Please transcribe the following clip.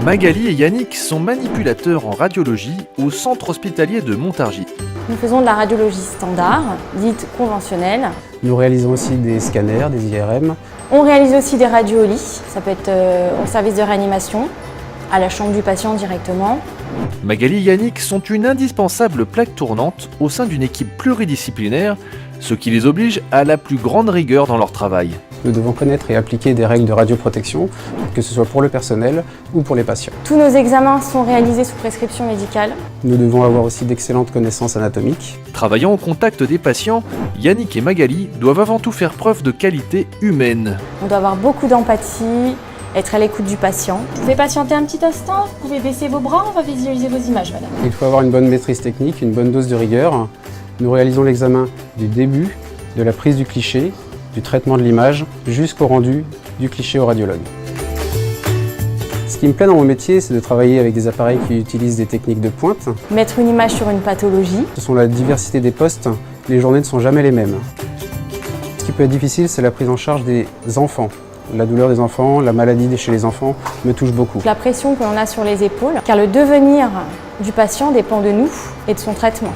Magali et Yannick sont manipulateurs en radiologie au centre hospitalier de Montargis. Nous faisons de la radiologie standard, dite conventionnelle. Nous réalisons aussi des scanners, des IRM. On réalise aussi des radios au lit, ça peut être au service de réanimation, à la chambre du patient directement. Magali et Yannick sont une indispensable plaque tournante au sein d'une équipe pluridisciplinaire, ce qui les oblige à la plus grande rigueur dans leur travail. Nous devons connaître et appliquer des règles de radioprotection, que ce soit pour le personnel ou pour les patients. Tous nos examens sont réalisés sous prescription médicale. Nous devons avoir aussi d'excellentes connaissances anatomiques. Travaillant au contact des patients, Yannick et Magali doivent avant tout faire preuve de qualité humaine. On doit avoir beaucoup d'empathie, être à l'écoute du patient. Vous pouvez patienter un petit instant, vous pouvez baisser vos bras, on va visualiser vos images, madame. Il faut avoir une bonne maîtrise technique, une bonne dose de rigueur. Nous réalisons l'examen du début, de la prise du cliché, du traitement de l'image, jusqu'au rendu du cliché au radiologue. Ce qui me plaît dans mon métier, c'est de travailler avec des appareils qui utilisent des techniques de pointe. Mettre une image sur une pathologie. Ce sont la diversité des postes, les journées ne sont jamais les mêmes. Ce qui peut être difficile, c'est la prise en charge des enfants. La douleur des enfants, la maladie chez les enfants me touche beaucoup. La pression que l'on a sur les épaules, car le devenir du patient dépend de nous et de son traitement.